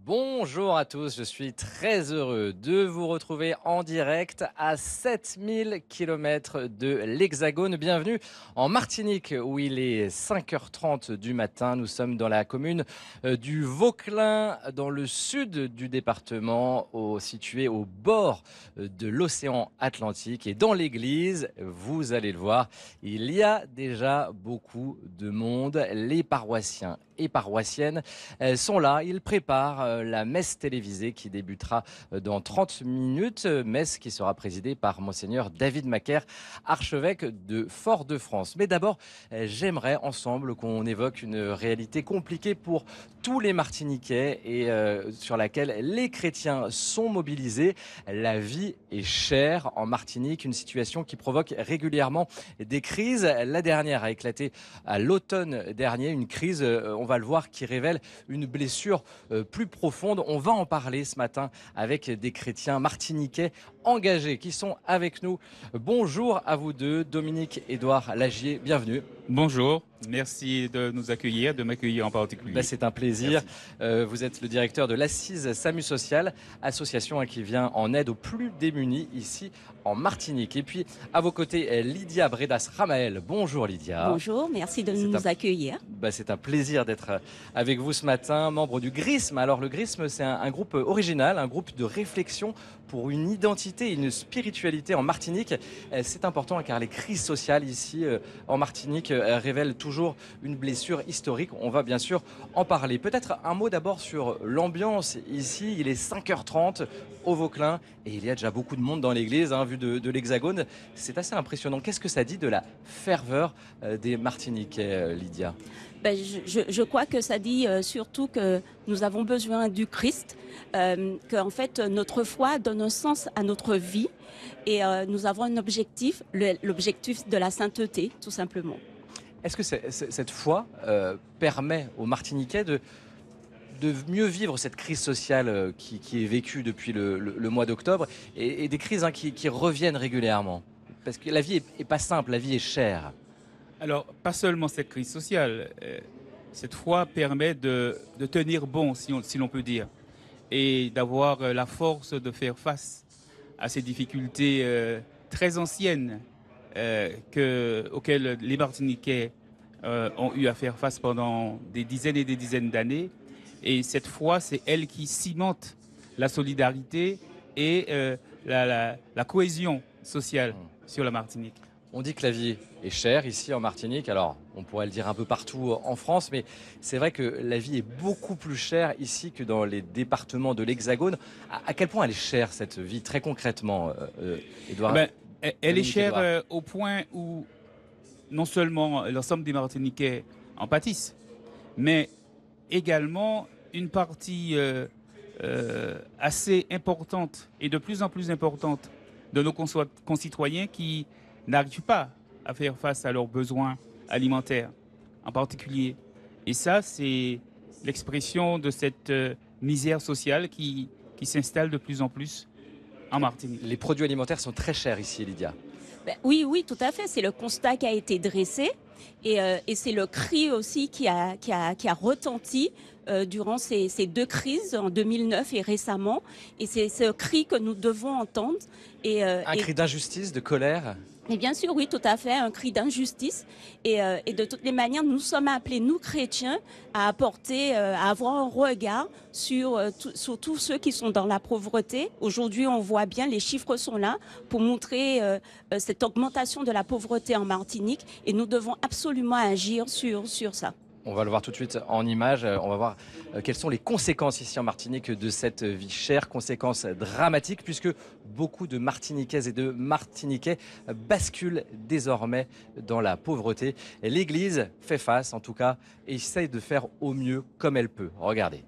Bonjour à tous, je suis très heureux de vous retrouver en direct à 7000 km de l'Hexagone. Bienvenue en Martinique où il est 5h30 du matin. Nous sommes dans la commune du Vauclin, dans le sud du département, situé au bord de l'océan Atlantique. Et dans l'église, vous allez le voir, il y a déjà beaucoup de monde. Les paroissiens et paroissiennes sont là. Ils préparent la messe télévisée qui débutera dans 30 minutes. Messe qui sera présidée par Monseigneur David Macaire, archevêque de Fort-de-France. Mais d'abord, j'aimerais ensemble qu'on évoque une réalité compliquée pour tous les Martiniquais et sur laquelle les chrétiens sont mobilisés. La vie est chère en Martinique, une situation qui provoque régulièrement des crises. La dernière a éclaté à l'automne dernier, une crise, on va le voir, qui révèle une blessure plus profonde. On va en parler ce matin avec des chrétiens martiniquais engagés qui sont avec nous. Bonjour à vous deux, Dominique Édouard Lagier, bienvenue. Bonjour, merci de nous accueillir, de m'accueillir en particulier. C'est un plaisir. Vous êtes le directeur de l'Assise SAMU Social, association qui vient en aide aux plus démunis ici en Martinique. Et puis à vos côtés, Lydia Bredas-Ramael. Bonjour Lydia. Bonjour, merci de nous accueillir. C'est un plaisir d'être avec vous ce matin, membre du GRISM. Alors le GRISM, c'est un groupe original, un groupe de réflexion pour une identité et une spiritualité en Martinique. C'est important car les crises sociales ici en Martinique révèlent toujours une blessure historique. On va bien sûr en parler. Peut-être un mot d'abord sur l'ambiance ici. Il est 5h30 au Vauclin et il y a déjà beaucoup de monde dans l'église, vu de l'Hexagone. C'est assez impressionnant. Qu'est-ce que ça dit de la ferveur des Martiniquais, Lydia ? Je crois que ça dit surtout que nous avons besoin du Christ, qu'en fait notre foi donne un sens à notre vie et nous avons un objectif, l'objectif de la sainteté, tout simplement. Est-ce que cette foi permet aux Martiniquais de mieux vivre cette crise sociale qui est vécue depuis le mois d'octobre et des crises qui reviennent régulièrement? Parce que la vie est pas simple, la vie est chère. Alors, pas seulement cette crise sociale, cette foi permet de tenir bon, si l'on peut dire, et d'avoir la force de faire face à ces difficultés très anciennes auxquelles les Martiniquais ont eu à faire face pendant des dizaines et des dizaines d'années. Et cette foi, c'est elle qui cimente la solidarité et la cohésion sociale sur la Martinique. On dit que la vie est chère ici en Martinique, alors on pourrait le dire un peu partout en France, mais c'est vrai que la vie est beaucoup plus chère ici que dans les départements de l'Hexagone. À quel point elle est chère cette vie, très concrètement, Édouard? Elle est chère au point où non seulement l'ensemble des Martiniquais en pâtissent, mais également une partie assez importante et de plus en plus importante de nos concitoyens qui n'arrivent pas à faire face à leurs besoins alimentaires en particulier. Et ça, c'est l'expression de cette misère sociale qui s'installe de plus en plus en Martinique. Les produits alimentaires sont très chers ici, Lydia. Oui, tout à fait. C'est le constat qui a été dressé et c'est le cri aussi qui a retenti durant ces deux crises, en 2009 et récemment. Et c'est ce cri que nous devons entendre. Un cri d'injustice, de colère? Et bien sûr, oui, tout à fait, un cri d'injustice. Et de toutes les manières, nous sommes appelés, nous chrétiens, à apporter, à avoir un regard sur tous ceux qui sont dans la pauvreté. Aujourd'hui, on voit bien, les chiffres sont là pour montrer cette augmentation de la pauvreté en Martinique. Et nous devons absolument agir sur ça. On va le voir tout de suite en images. On va voir quelles sont les conséquences ici en Martinique de cette vie chère, conséquences dramatiques puisque beaucoup de Martiniquaises et de Martiniquais basculent désormais dans la pauvreté. L'Église fait face en tout cas et essaye de faire au mieux comme elle peut. Regardez.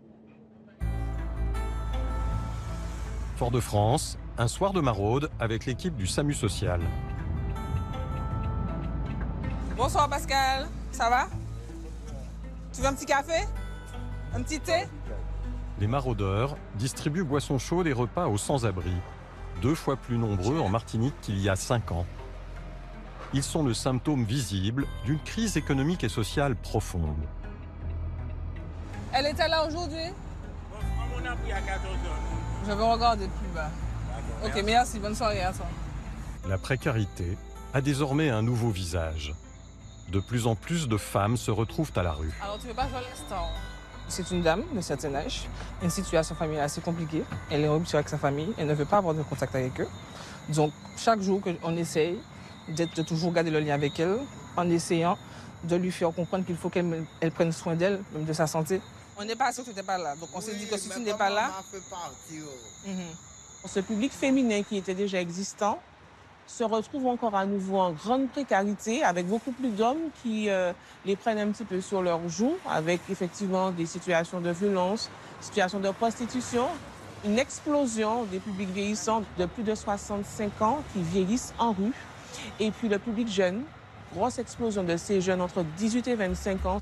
Fort-de-France, un soir de maraude avec l'équipe du SAMU Social. Bonsoir Pascal, ça va? Tu veux un petit café? Un petit thé? Les maraudeurs distribuent boissons chaudes et repas aux sans-abri, 2 fois plus nombreux en Martinique qu'il y a 5 ans. Ils sont le symptôme visible d'une crise économique et sociale profonde. Elle était là aujourd'hui? Je vais regarder plus bas. Ok, merci. Bonne soirée à toi. La précarité a désormais un nouveau visage. De plus en plus de femmes se retrouvent à la rue. Alors, tu veux pas jouer l'instant? C'est une dame de certain âge, une situation familiale assez compliquée. Elle est en rupture avec sa famille, elle ne veut pas avoir de contact avec eux. Donc, chaque jour qu'on essaye de toujours garder le lien avec elle, en essayant de lui faire comprendre qu'il faut qu'elle prenne soin d'elle, même de sa santé. On n'est pas sûr que tu n'étais pas là, donc on s'est dit que si tu n'es pas là... Ce public féminin qui était déjà existant se retrouve encore à nouveau en grande précarité, avec beaucoup plus d'hommes qui les prennent un petit peu sur leur joue, avec effectivement des situations de violence, situations de prostitution, une explosion des publics vieillissants de plus de 65 ans qui vieillissent en rue, et puis le public jeune, grosse explosion de ces jeunes entre 18 et 25 ans.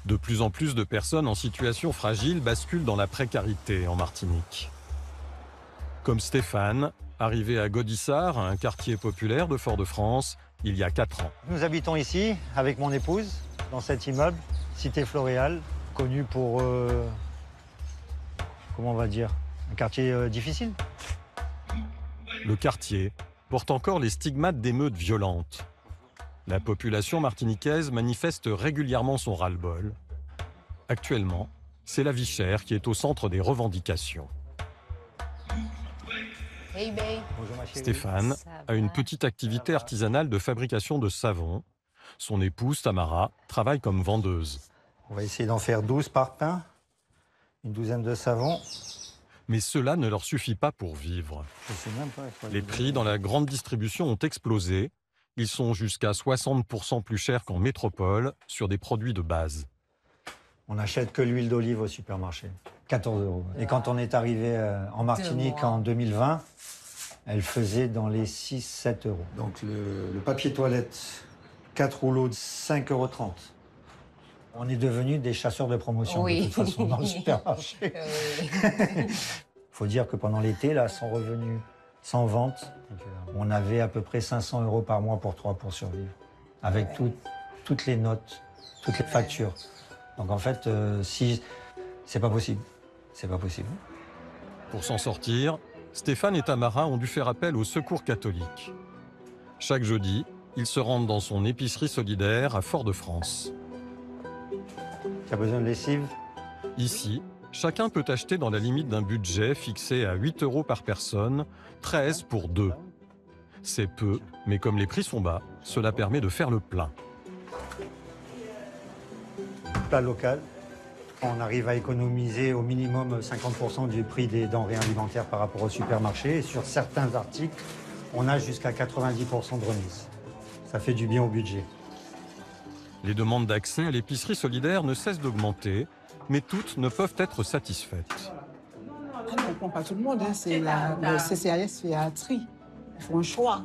De plus en plus de personnes en situation fragile basculent dans la précarité en Martinique. Comme Stéphane, arrivé à Gaudissart, un quartier populaire de Fort-de-France, il y a 4 ans. Nous habitons ici avec mon épouse, dans cet immeuble, Cité Floréal, connu pour, comment on va dire, un quartier difficile. Le quartier porte encore les stigmates d'émeutes violentes. La population martiniquaise manifeste régulièrement son ras-le-bol. Actuellement, c'est la vie chère qui est au centre des revendications. Hey bonjour, ma chérie. Stéphane a une petite activité artisanale de fabrication de savon. Son épouse, Tamara, travaille comme vendeuse. On va essayer d'en faire 12 par pain, une douzaine de savons. Mais cela ne leur suffit pas pour vivre. Je sais même pas, Les prix dans la grande distribution ont explosé. Ils sont jusqu'à 60% plus chers qu'en métropole sur des produits de base. On n'achète que l'huile d'olive au supermarché, 14 €. Et quand on est arrivé en Martinique en 2020, elle faisait dans les 6-7 €. Donc le papier toilette, 4 rouleaux de 5,30 €. On est devenus des chasseurs de promotion, de toute façon, dans le supermarché. Il faut dire que pendant l'été, là, sans revenus, sans vente, on avait à peu près 500 € par mois pour survivre. Avec toutes les notes, toutes les factures. Donc en fait, si c'est pas possible. C'est pas possible. Pour s'en sortir, Stéphane et Tamara ont dû faire appel au Secours catholique. Chaque jeudi, ils se rendent dans son épicerie solidaire à Fort-de-France. Tu as besoin de lessive? Ici, chacun peut acheter dans la limite d'un budget fixé à 8 € par personne, 13 pour 2. C'est peu, mais comme les prix sont bas, cela permet de faire le plein. Plat local. On arrive à économiser au minimum 50% du prix des denrées alimentaires par rapport au supermarché. Et sur certains articles, on a jusqu'à 90% de remise. Ça fait du bien au budget. Les demandes d'accès à l'épicerie solidaire ne cessent d'augmenter, mais toutes ne peuvent être satisfaites. On ne comprend pas tout le monde, hein. C'est le CCAS fait un tri. Ils font un choix.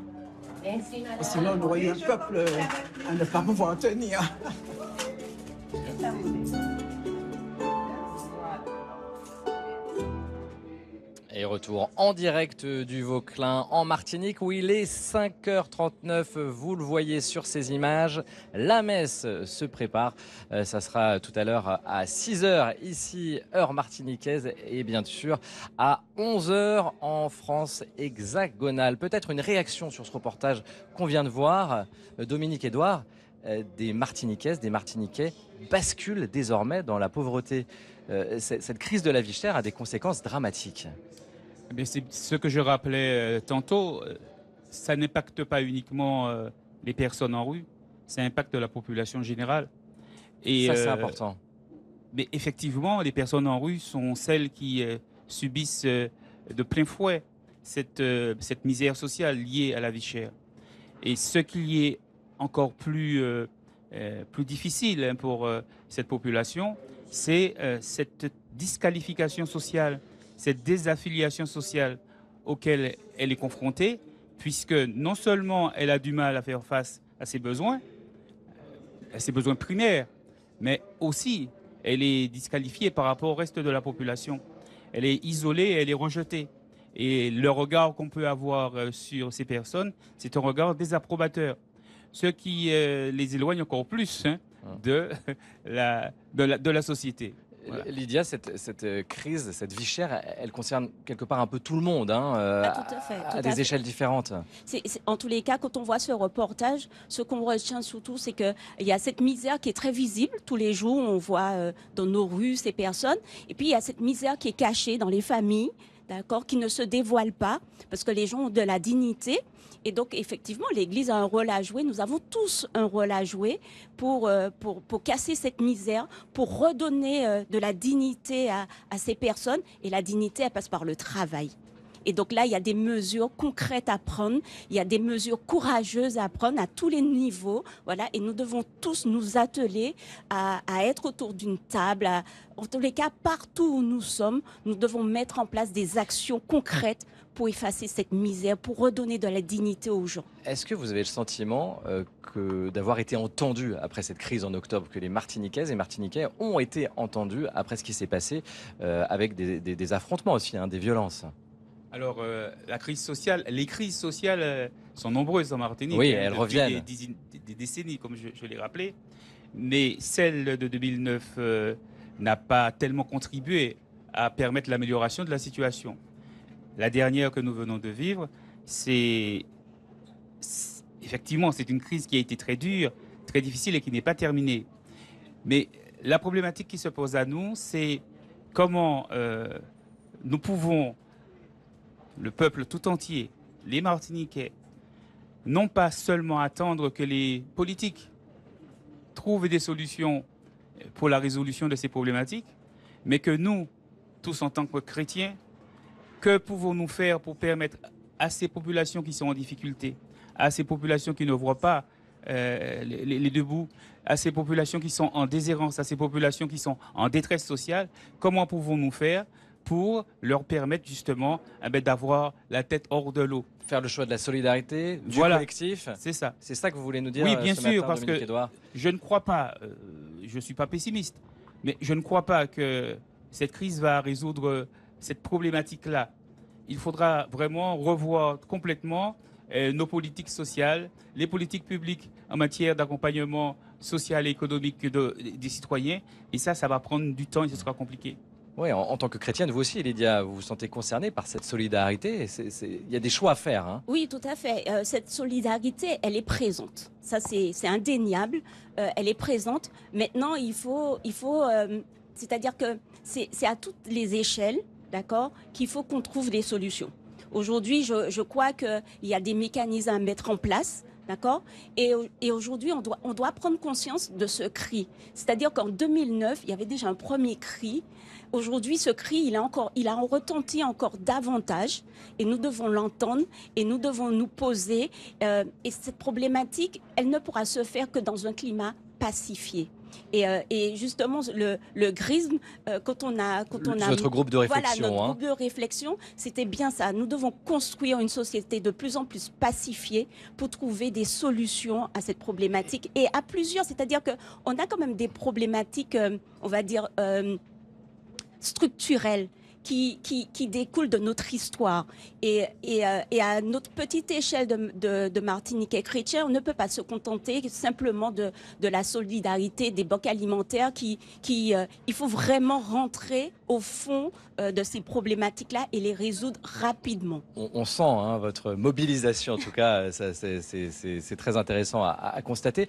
Sinon, on aurait eu un peuple à ne pas pouvoir tenir. Et retour en direct du Vauclin en Martinique où il est 5h39. Vous le voyez sur ces images. La messe se prépare. Ça sera tout à l'heure à 6h ici, heure martiniquaise. Et bien sûr à 11h en France hexagonale. Peut-être une réaction sur ce reportage qu'on vient de voir. Dominique Édouard, des Martiniquaises, des Martiniquais basculent désormais dans la pauvreté. Cette crise de la vie chère a des conséquences dramatiques. C'est ce que je rappelais tantôt. Ça n'impacte pas uniquement les personnes en rue, ça impacte la population générale. Et, ça, c'est important. Mais effectivement, les personnes en rue sont celles qui subissent de plein fouet cette misère sociale liée à la vie chère. Et ce qui est encore plus difficile, hein, pour cette population, c'est cette disqualification sociale, cette désaffiliation sociale auquel elle est confrontée, puisque non seulement elle a du mal à faire face à ses besoins primaires, mais aussi elle est disqualifiée par rapport au reste de la population. Elle est isolée, elle est rejetée. Et le regard qu'on peut avoir sur ces personnes, c'est un regard désapprobateur. Ce qui les éloigne encore plus, hein, de la société. Voilà. Lydia, cette crise, cette vie chère, elle concerne quelque part un peu tout le monde, hein, Tout à fait, tout à à des fait. échelles différentes. En tous les cas, quand on voit ce reportage, ce qu'on retient surtout, c'est qu'il y a cette misère qui est très visible. Tous les jours, on voit dans nos rues ces personnes. Et puis, il y a cette misère qui est cachée dans les familles, d'accord, qui ne se dévoile pas, parce que les gens ont de la dignité. Et donc, effectivement, l'Église a un rôle à jouer. Nous avons tous un rôle à jouer pour casser cette misère, pour redonner de la dignité à ces personnes. Et la dignité, elle passe par le travail. Et donc là, il y a des mesures concrètes à prendre, il y a des mesures courageuses à prendre à tous les niveaux. Voilà, et nous devons tous nous atteler à être autour d'une table. En tous les cas, partout où nous sommes, nous devons mettre en place des actions concrètes pour effacer cette misère, pour redonner de la dignité aux gens. Est-ce que vous avez le sentiment d'avoir été entendu après cette crise en octobre, que les Martiniquaises et Martiniquais ont été entendus après ce qui s'est passé avec des affrontements aussi, hein, des violences? Alors, la crise sociale, les crises sociales sont nombreuses en Martinique. Oui, hein, elles depuis reviennent. des décennies, comme je l'ai rappelé. Mais celle de 2009 n'a pas tellement contribué à permettre l'amélioration de la situation. La dernière que nous venons de vivre, effectivement, c'est une crise qui a été très dure, très difficile et qui n'est pas terminée. Mais la problématique qui se pose à nous, c'est comment nous pouvons, le peuple tout entier, les Martiniquais, non pas seulement attendre que les politiques trouvent des solutions pour la résolution de ces problématiques, mais que nous, tous en tant que chrétiens, que pouvons-nous faire pour permettre à ces populations qui sont en difficulté, à ces populations qui ne voient pas les deux bouts, à ces populations qui sont en déshérence, à ces populations qui sont en détresse sociale, comment pouvons-nous faire pour leur permettre justement d'avoir la tête hors de l'eau? Faire le choix de la solidarité, du Voilà, collectif. c'est ça. C'est ça que vous voulez nous dire Oui, bien ce sûr, matin, parce Dominique que Édouard? je ne crois pas, je ne suis pas pessimiste, mais je ne crois pas que cette crise va résoudre cette problématique-là. Il faudra vraiment revoir complètement nos politiques sociales, les politiques publiques en matière d'accompagnement social et économique des citoyens. Et ça va prendre du temps et ce sera compliqué. Oui, en tant que chrétienne, vous aussi, Lydia, vous vous sentez concernée par cette solidarité. Il y a des choix à faire, hein. Oui, tout à fait. Cette solidarité, elle est présente. Ça, c'est indéniable. Elle est présente. Maintenant, c'est-à-dire que c'est à toutes les échelles, d'accord, qu'il faut qu'on trouve des solutions. Aujourd'hui, je crois qu'il y a des mécanismes à mettre en place. D'accord ? Et aujourd'hui, on doit prendre conscience de ce cri. C'est-à-dire qu'en 2009, il y avait déjà un premier cri. Aujourd'hui, ce cri, il a retenti encore davantage. Et nous devons l'entendre et nous devons nous poser. Et cette problématique, elle ne pourra se faire que dans un climat pacifié. Et justement, le GRISM, quand on a Votre groupe de réflexion. Voilà, notre hein. groupe de réflexion, c'était bien ça. Nous devons construire une société de plus en plus pacifiée pour trouver des solutions à cette problématique. Et à plusieurs, c'est-à-dire qu'on a quand même des problématiques, on va dire, structurelles. Qui découlent de notre histoire. Et à notre petite échelle de Martiniquais chrétiens, on ne peut pas se contenter simplement de la solidarité des banques alimentaires. Il faut vraiment rentrer au fond de ces problématiques-là et les résoudre rapidement. On sent hein, votre mobilisation, en tout cas, c'est très intéressant à constater.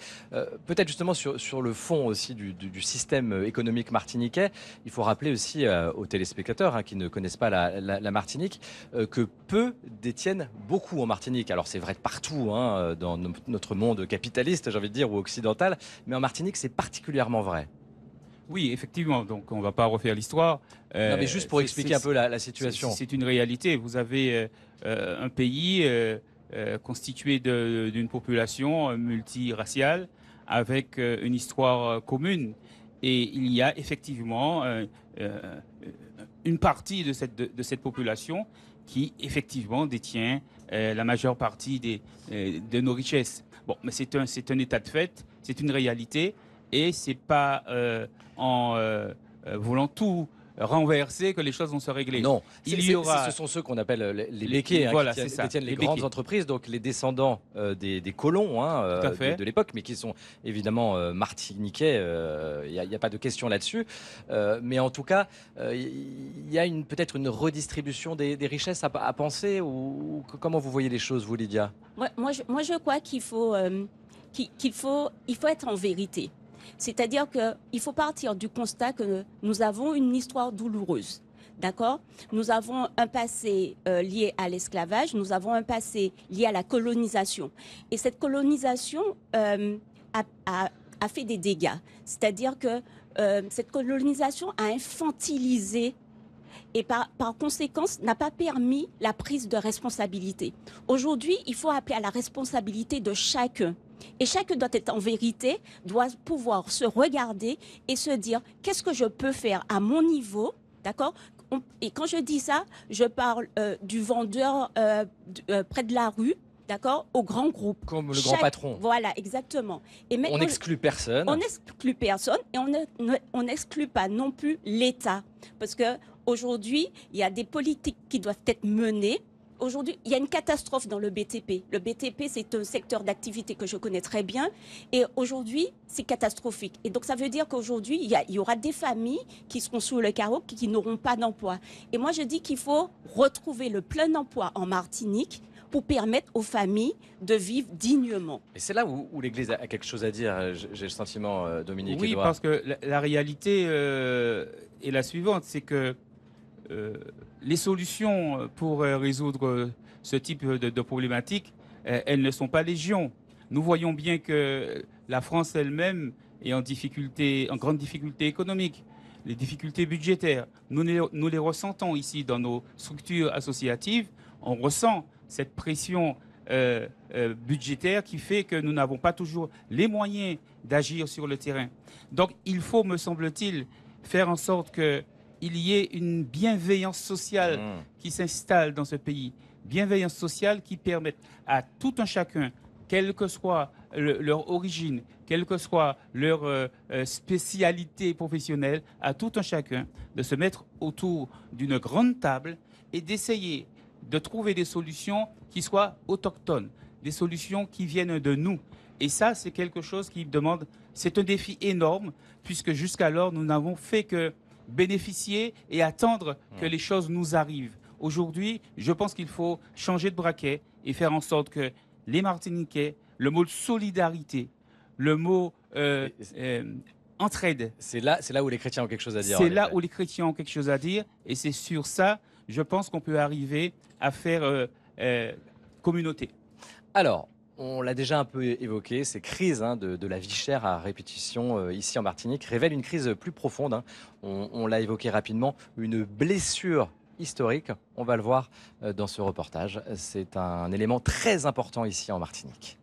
Peut-être justement sur le fond aussi du système économique martiniquais, il faut rappeler aussi aux téléspectateurs qui ne connaissent pas la Martinique, que peu détiennent beaucoup en Martinique. Alors c'est vrai de partout hein, dans notre monde capitaliste, j'ai envie de dire, ou occidental, mais en Martinique c'est particulièrement vrai. Oui, effectivement, donc on ne va pas refaire l'histoire. Non, mais juste pour expliquer un peu la situation. C'est une réalité. Vous avez un pays constitué d'une population multiraciale avec une histoire commune. Et il y a effectivement une partie de cette population qui effectivement détient la majeure partie de nos richesses. Bon, mais c'est un état de fait, c'est une réalité, et c'est pas en voulant tout renverser, que les choses vont se régler. Non, il y aura... ce sont ceux qu'on appelle les béquets, voilà, qui ça, détiennent les béquets. grandes entreprises, donc les descendants des colons de l'époque, mais qui sont évidemment martiniquais, il n'y a pas de question là-dessus. Mais en tout cas, il y a peut-être une redistribution des richesses à penser, ou comment vous voyez les choses, vous, Lydia? Moi, je crois qu'il faut être en vérité. C'est-à-dire qu'il faut partir du constat que nous avons une histoire douloureuse. D'accord? Nous avons un passé lié à l'esclavage, nous avons un passé lié à la colonisation. Et cette colonisation a fait des dégâts. C'est-à-dire que cette colonisation a infantilisé et par conséquent n'a pas permis la prise de responsabilité. Aujourd'hui, il faut appeler à la responsabilité de chacun. Et chacun doit être en vérité, doit pouvoir se regarder et se dire qu'est-ce que je peux faire à mon niveau, d'accord? Et quand je dis ça, je parle du vendeur près de la rue, d'accord, au grand groupe. Comme le grand patron. Voilà, exactement. Et on n'exclut personne. On n'exclut personne et on n'exclut pas non plus l'État. Parce qu'aujourd'hui, il y a des politiques qui doivent être menées. Aujourd'hui, il y a une catastrophe dans le BTP. Le BTP, c'est un secteur d'activité que je connais très bien. Et aujourd'hui, c'est catastrophique. Et donc, ça veut dire qu'aujourd'hui, il y aura des familles qui seront sous le carreau, qui n'auront pas d'emploi. Et moi, je dis qu'il faut retrouver le plein emploi en Martinique pour permettre aux familles de vivre dignement. Et c'est là où l'Église a quelque chose à dire, j'ai le sentiment, Dominique. Oui, Édouard. parce que la réalité est la suivante, c'est que les solutions pour résoudre ce type de problématique, elles ne sont pas légion. Nous voyons bien que la France elle-même est en grande difficulté économique, les difficultés budgétaires. Nous les ressentons ici dans nos structures associatives. On ressent cette pression budgétaire qui fait que nous n'avons pas toujours les moyens d'agir sur le terrain. Donc il faut, me semble-t-il, faire en sorte qu'il y ait une bienveillance sociale qui s'installe dans ce pays. Bienveillance sociale qui permette à tout un chacun, quelle que soit leur origine, quelle que soit leur spécialité professionnelle, à tout un chacun de se mettre autour d'une grande table et d'essayer de trouver des solutions qui soient autochtones, des solutions qui viennent de nous. Et ça, c'est quelque chose qui demande, c'est un défi énorme, puisque jusqu'alors, nous n'avons fait que bénéficier et attendre que les choses nous arrivent. Aujourd'hui, je pense qu'il faut changer de braquet et faire en sorte que les Martiniquais, le mot solidarité, le mot entraide. C'est là où les chrétiens ont quelque chose à dire. C'est là où les chrétiens ont quelque chose à dire. Et c'est sur ça, je pense qu'on peut arriver à faire communauté. Alors, on l'a déjà un peu évoqué, ces crises de la vie chère à répétition ici en Martinique révèlent une crise plus profonde. On l'a évoqué rapidement, une blessure historique. On va le voir dans ce reportage. C'est un élément très important ici en Martinique.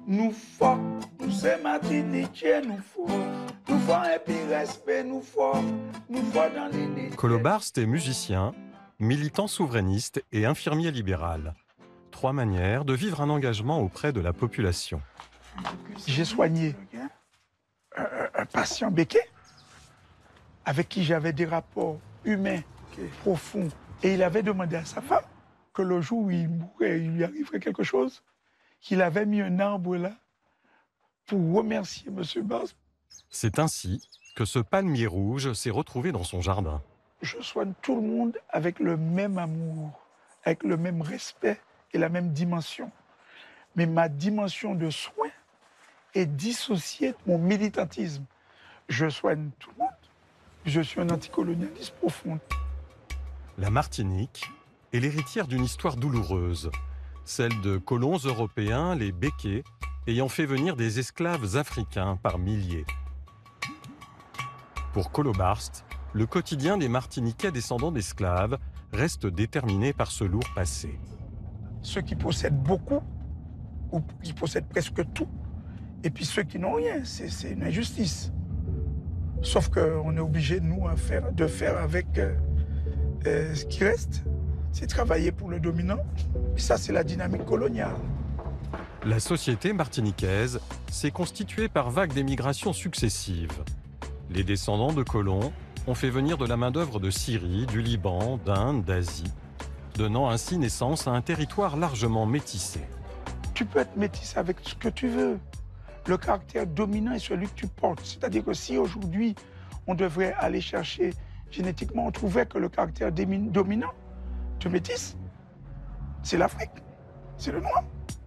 Nous forts, nous c'est Martiniquais, nous forts et puis respect, nous forts dans l'unité. Colobarst est musicien, militant souverainiste et infirmier libéral. 3 manières de vivre un engagement auprès de la population. J'ai soigné un patient béquet avec qui j'avais des rapports humains profonds. Et il avait demandé à sa femme que le jour où il mourrait, il lui arriverait quelque chose, qu'il avait mis un arbre là pour remercier M. Barst. C'est ainsi que ce palmier rouge s'est retrouvé dans son jardin. Je soigne tout le monde avec le même amour, avec le même respect et la même dimension. Mais ma dimension de soin est dissociée de mon militantisme. Je soigne tout le monde. Je suis un anticolonialiste profond. La Martinique est l'héritière d'une histoire douloureuse, celle de colons européens, les béquets, ayant fait venir des esclaves africains par milliers. Pour Colobarst, le quotidien des Martiniquais descendants d'esclaves reste déterminé par ce lourd passé. Ceux qui possèdent beaucoup, ou qui possèdent presque tout, et puis ceux qui n'ont rien, c'est une injustice. Sauf qu'on est obligé, nous, de faire avec ce qui reste. c'est travailler pour le dominant. Et ça, c'est la dynamique coloniale. La société martiniquaise s'est constituée par vagues d'émigration successives. Les descendants de colons ont fait venir de la main-d'œuvre de Syrie, du Liban, d'Inde, d'Asie, donnant ainsi naissance à un territoire largement métissé. Tu peux être métissé avec ce que tu veux. Le caractère dominant est celui que tu portes. C'est-à-dire que si aujourd'hui, on devrait aller chercher génétiquement, on trouverait que le caractère dominant te métisse, c'est l'Afrique, c'est le noir.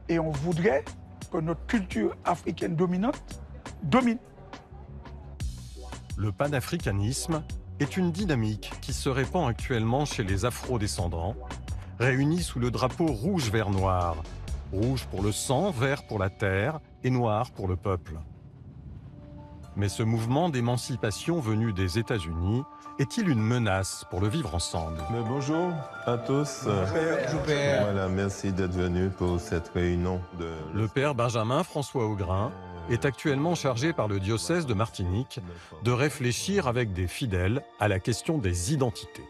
Et on voudrait que notre culture africaine dominante domine. Le panafricanisme est une dynamique qui se répand actuellement chez les afro-descendants, réunis sous le drapeau rouge-vert-noir. Rouge pour le sang, vert pour la terre et noir pour le peuple. Mais ce mouvement d'émancipation venu des États-Unis est-il une menace pour le vivre ensemble? Mais bonjour à tous. Bonjour, père. Voilà, merci d'être venu pour cette réunion. Le père Benjamin François Augrain est actuellement chargé par le diocèse de Martinique de réfléchir avec des fidèles à la question des identités.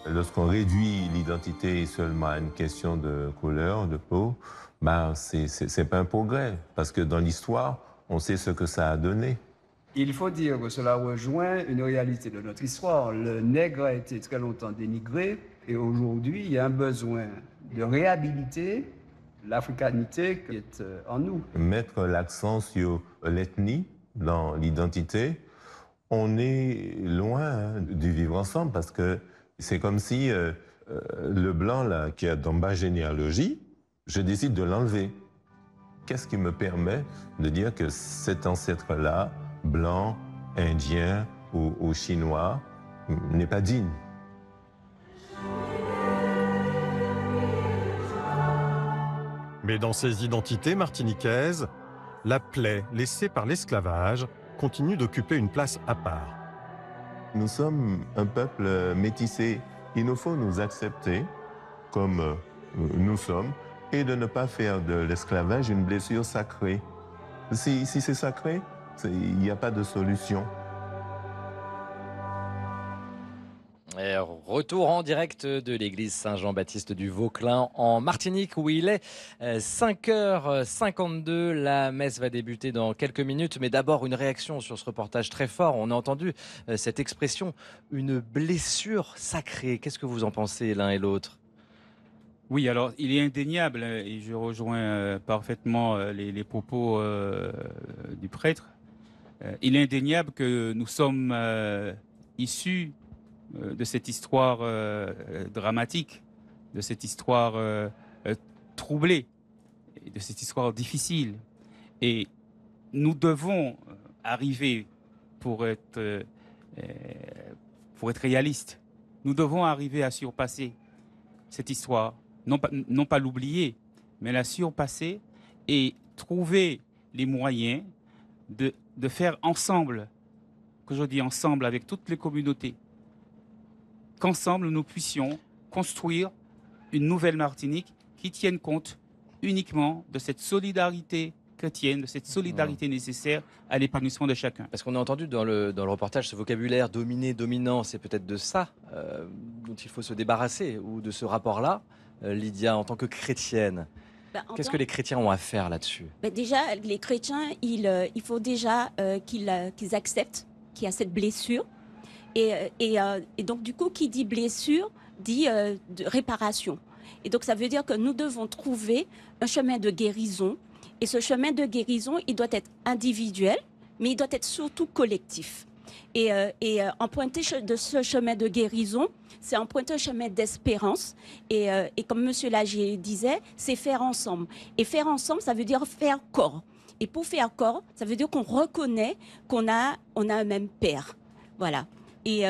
Lorsqu'on réduit l'identité seulement à une question de couleur, de peau, c'est pas un progrès, parce que dans l'histoire, on sait ce que ça a donné. Il faut dire que cela rejoint une réalité de notre histoire. Le nègre a été très longtemps dénigré et aujourd'hui, il y a un besoin de réhabiliter l'africanité qui est en nous. Mettre l'accent sur l'ethnie dans l'identité, on est loin du vivre ensemble parce que c'est comme si le blanc là, qui est dans ma généalogie, je décide de l'enlever. Qu'est-ce qui me permet de dire que cet ancêtre-là, blanc, indien ou chinois, n'est pas digne? Mais dans ces identités martiniquaises, la plaie laissée par l'esclavage continue d'occuper une place à part. Nous sommes un peuple métissé. Il nous faut nous accepter comme nous sommes et de ne pas faire de l'esclavage une blessure sacrée. Si c'est sacré, il n'y a pas de solution. Et retour en direct de l'église Saint-Jean-Baptiste du Vauclin en Martinique où il est 5h52. La messe va débuter dans quelques minutes. Mais d'abord, une réaction sur ce reportage très fort. On a entendu cette expression, une blessure sacrée. Qu'est-ce que vous en pensez l'un et l'autre? Oui, alors il est indéniable, et je rejoins parfaitement les propos du prêtre. Il est indéniable que nous sommes issus de cette histoire dramatique, de cette histoire troublée, de cette histoire difficile. Et nous devons arriver, pour être réalistes, nous devons arriver à surpasser cette histoire. Non pas l'oublier, mais la surpasser et trouver les moyens de faire ensemble, que je dis ensemble avec toutes les communautés, qu'ensemble nous puissions construire une nouvelle Martinique qui tienne compte uniquement de cette solidarité chrétienne, de cette solidarité nécessaire à l'épanouissement de chacun. Parce qu'on a entendu dans le reportage ce vocabulaire dominé, dominant, c'est peut-être de ça dont il faut se débarrasser, ou de ce rapport-là. Lydia, en tant que chrétienne, qu'est-ce que les chrétiens ont à faire là-dessus? Déjà, les chrétiens, il faut déjà qu'ils acceptent qu'il y a cette blessure. Et donc, du coup, qui dit blessure, dit de réparation. Et donc, ça veut dire que nous devons trouver un chemin de guérison. Et ce chemin de guérison, il doit être individuel, mais il doit être surtout collectif. Et emprunter de ce chemin de guérison, c'est emprunter un chemin d'espérance. Et comme M. Lagier disait, c'est faire ensemble. Et faire ensemble, ça veut dire faire corps. Et pour faire corps, ça veut dire qu'on reconnaît qu'on a un même père. Voilà. Et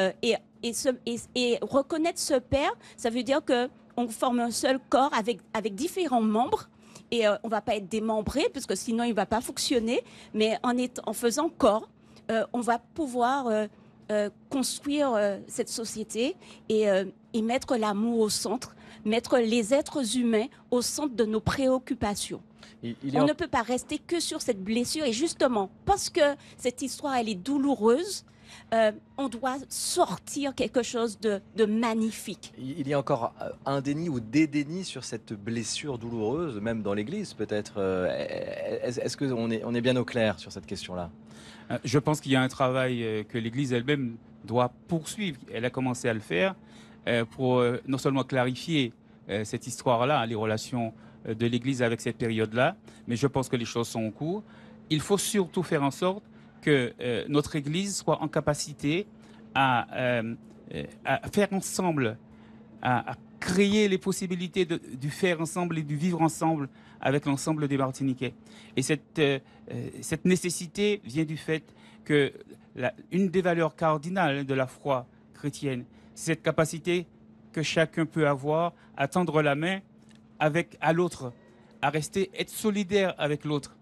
reconnaître ce père, ça veut dire qu'on forme un seul corps avec différents membres. Et on ne va pas être démembré, parce que sinon il ne va pas fonctionner. Mais en faisant corps, on va pouvoir construire cette société et mettre l'amour au centre, mettre les êtres humains au centre de nos préoccupations. On ne peut pas rester que sur cette blessure. Et justement, parce que cette histoire, elle est douloureuse, on doit sortir quelque chose de magnifique. Il y a encore un déni ou des dénis sur cette blessure douloureuse, même dans l'Église peut-être. Est-ce qu'on est bien au clair sur cette question-là? Je pense qu'il y a un travail que l'Église elle-même doit poursuivre. Elle a commencé à le faire pour non seulement clarifier cette histoire-là, les relations de l'Église avec cette période-là, mais je pense que les choses sont en cours. Il faut surtout faire en sorte que notre Église soit en capacité à faire ensemble, à créer les possibilités du faire ensemble et du vivre ensemble avec l'ensemble des Martiniquais. Et cette nécessité vient du fait que une des valeurs cardinales de la foi chrétienne, c'est cette capacité que chacun peut avoir à tendre la main à l'autre, à être solidaire avec l'autre,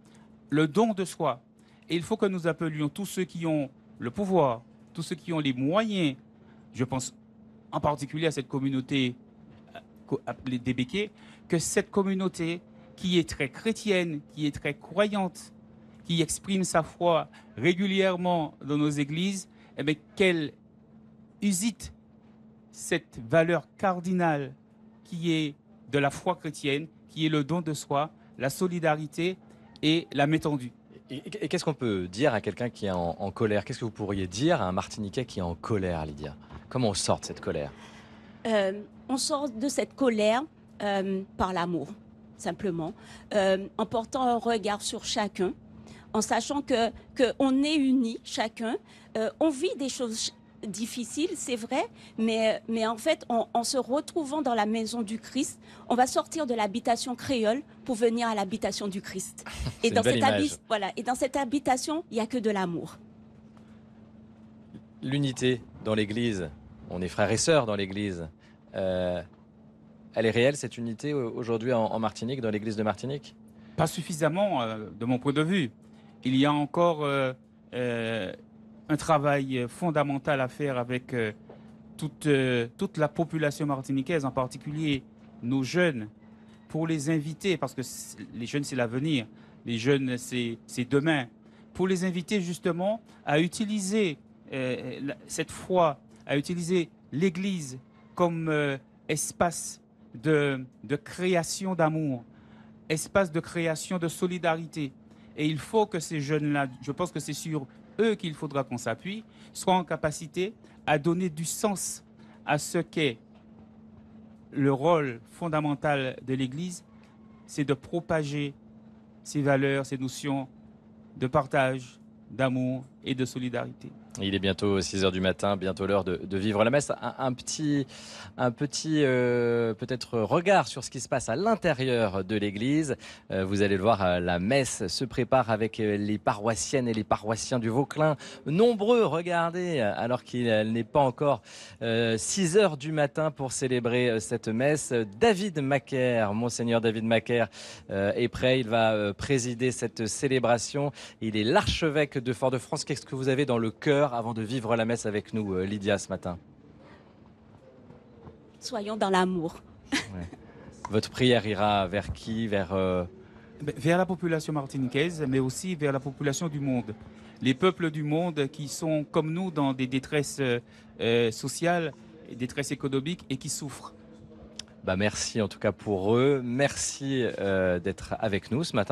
le don de soi. Et il faut que nous appelions tous ceux qui ont le pouvoir, tous ceux qui ont les moyens, je pense en particulier à cette communauté des Békés, que cette communauté qui est très chrétienne, qui est très croyante, qui exprime sa foi régulièrement dans nos églises, eh bien, qu'elle usite cette valeur cardinale qui est de la foi chrétienne, qui est le don de soi, la solidarité et la main tendue. Et qu'est-ce qu'on peut dire à quelqu'un qui est en colère? Qu'est-ce que vous pourriez dire à un Martiniquais qui est en colère, Lydia? Comment on sort de cette colère? On sort de cette colère par l'amour, simplement, en portant un regard sur chacun, en sachant qu'on est unis, chacun. On vit des choses difficiles, c'est vrai, mais en fait, en se retrouvant dans la maison du Christ, on va sortir de l'habitation créole pour venir à l'habitation du Christ. Et dans cette habitation, il n'y a que de l'amour. L'unité dans l'Église, on est frères et sœurs dans l'Église. Elle est réelle, cette unité, aujourd'hui en Martinique, dans l'Église de Martinique? Pas suffisamment, de mon point de vue. Il y a encore un travail fondamental à faire avec toute la population martiniquaise, en particulier nos jeunes, pour les inviter, parce que les jeunes, c'est l'avenir, les jeunes, c'est demain, pour les inviter justement à utiliser cette foi, à utiliser l'Église comme espace de création d'amour, espace de création de solidarité. Et il faut que ces jeunes-là, je pense que c'est sur eux qu'il faudra qu'on s'appuie, soient en capacité à donner du sens à ce qu'est le rôle fondamental de l'Église, c'est de propager ces valeurs, ces notions de partage, d'amour et de solidarité. Il est bientôt 6 h du matin, bientôt l'heure de vivre la messe. Un petit peut-être regard sur ce qui se passe à l'intérieur de l'église. Vous allez le voir, la messe se prépare avec les paroissiennes et les paroissiens du Vauclin. Nombreux, regardez, alors qu'il n'est pas encore 6 h du matin pour célébrer cette messe. David Macaire, Monseigneur David Macaire est prêt. Il va présider cette célébration. Il est l'archevêque de Fort-de-France. Qu'est-ce que vous avez dans le cœur avant de vivre la messe avec nous, Lydia, ce matin? Soyons dans l'amour. Ouais. Votre prière ira vers qui? Vers la population martiniquaise, mais aussi vers la population du monde. Les peuples du monde qui sont, comme nous, dans des détresses sociales, des détresses économiques et qui souffrent. Merci en tout cas pour eux. Merci d'être avec nous ce matin.